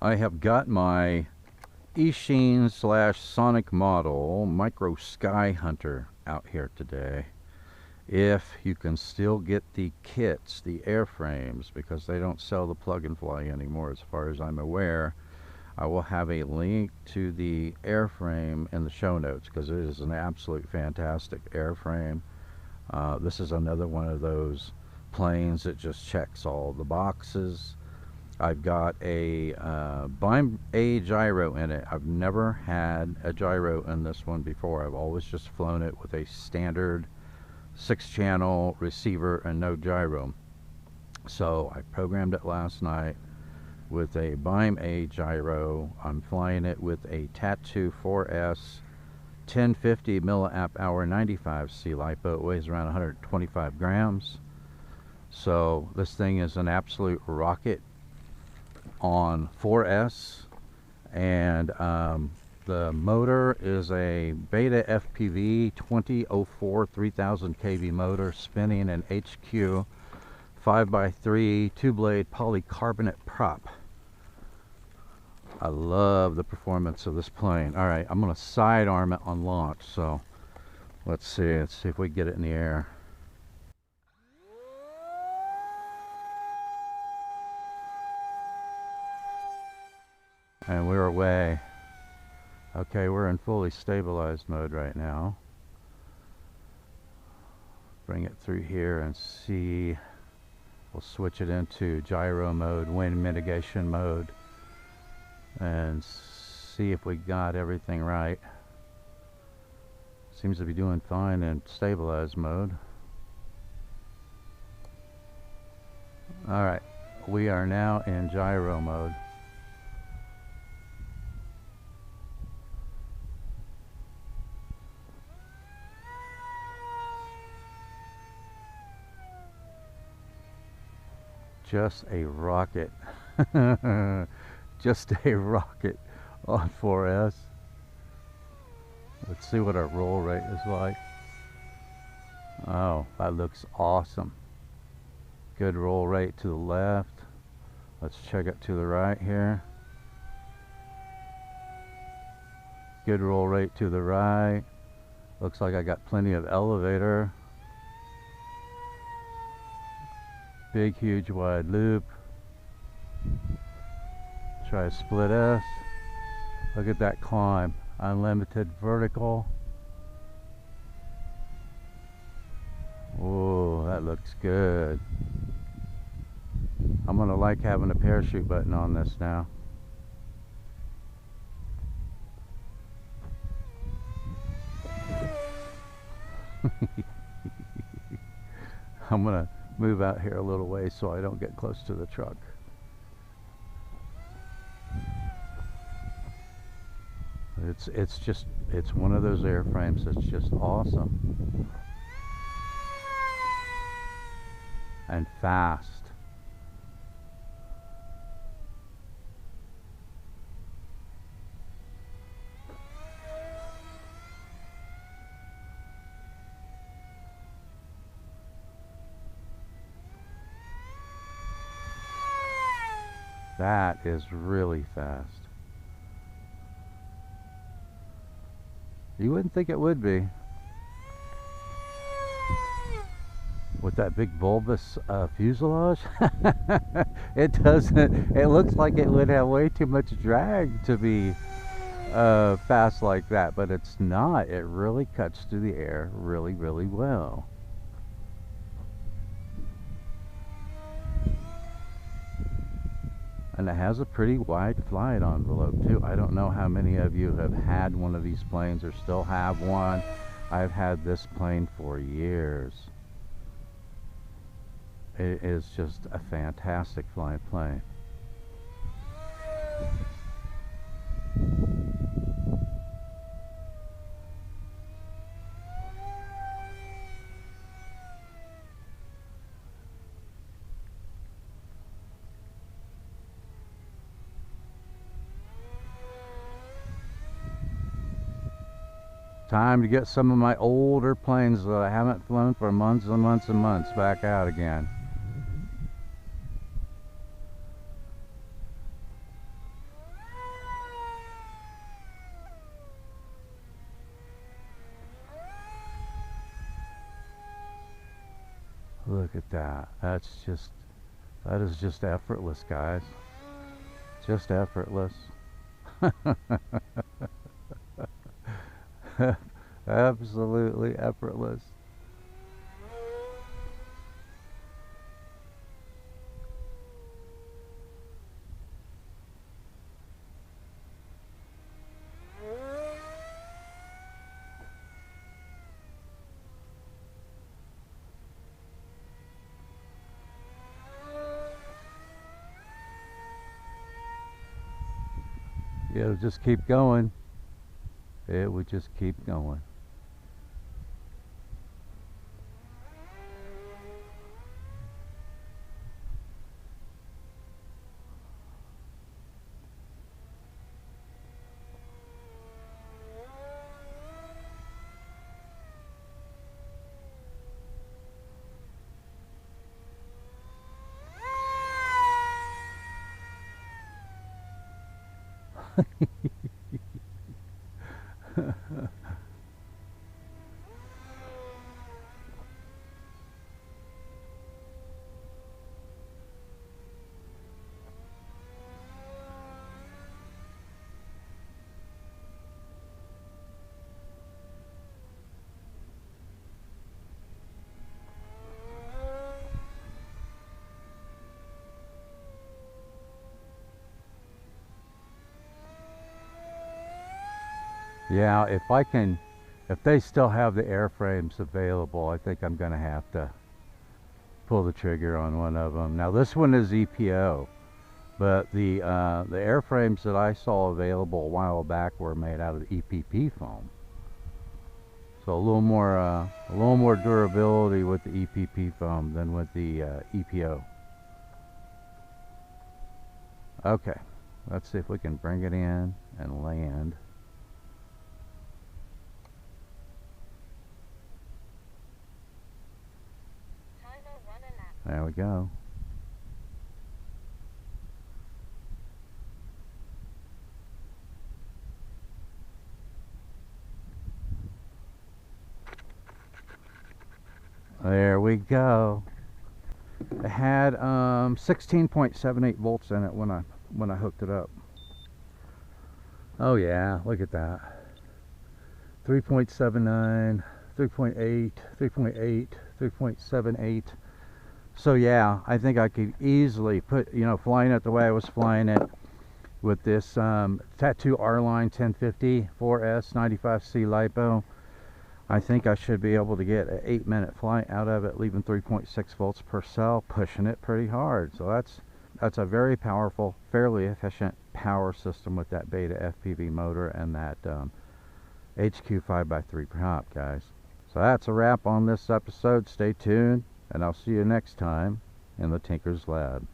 I have got my Eachine / SonicModell micro Skyhunter out here today. If you can still get the kits, the airframes, because they don't sell the plug and fly anymore as far as I'm aware, I will have a link to the airframe in the show notes because it is an absolute fantastic airframe. This is another one of those planes that just checks all the boxes. I've got a Byme-A gyro in it. I've never had a gyro in this one before. I've always just flown it with a standard 6-channel receiver and no gyro. So I programmed it last night with a Byme-A gyro. I'm flying it with a Tattoo 4S 1050 milliamp hour 95C LiPo. It weighs around 125 grams. So this thing is an absolute rocket on 4S, and the motor is a Beta FPV 2004 3000 kV motor spinning an HQ 5x3 2-blade polycarbonate prop. I love the performance of this plane. Alright, I'm going to sidearm it on launch, so let's see if we can get it in the air. And we're away. Okay, we're in fully stabilized mode right now. Bring it through here and see. We'll switch it into gyro mode, wind mitigation mode, and see if we got everything right. Seems to be doing fine in stabilized mode. Alright, we are now in gyro mode. Just a rocket. Just a rocket on 4S. Let's see what our roll rate is like. Oh, that looks awesome. Good roll rate to the left. Let's check it to the right here. Good roll rate to the right. Looks like I got plenty of elevator. Big, huge, wide loop. Try a split S. Look at that climb. Unlimited vertical. Oh, that looks good. I'm gonna like having a parachute button on this now. I'm gonna move out here a little way so I don't get close to the truck. It's one of those airframes that's just awesome and fast. That is really fast. You wouldn't think it would be. With that big bulbous fuselage. It doesn't, it looks like it would have way too much drag to be fast like that, but it's not. It really cuts through the air really, really well. And it has a pretty wide flight envelope too. I don't know how many of you have had one of these planes or still have one. I've had this plane for years. It is just a fantastic flying plane. Time to get some of my older planes that I haven't flown for months and months and months back out again. Look at that. That is just effortless, guys. Just effortless. Absolutely effortless. It'll just keep going. It would just keep going. Yeah, if they still have the airframes available, I think I'm going to have to pull the trigger on one of them. Now this one is EPO, but the airframes that I saw available a while back were made out of EPP foam. So a little more durability with the EPP foam than with the EPO. Okay, let's see if we can bring it in and land. There we go. There we go. It had 16.78 volts in it when I hooked it up. Oh yeah, look at that. 3.79, 3.8, 3.8, 3.78. So yeah, I think I could easily put, flying it the way I was flying it with this Tattoo R-Line 1050 4S 95C LiPo. I think I should be able to get an 8-minute flight out of it, leaving 3.6 volts per cell, pushing it pretty hard. So that's a very powerful, fairly efficient power system with that Beta FPV motor and that HQ 5x3 prop, guys. So that's a wrap on this episode. Stay tuned, and I'll see you next time in the Tinker's Lab.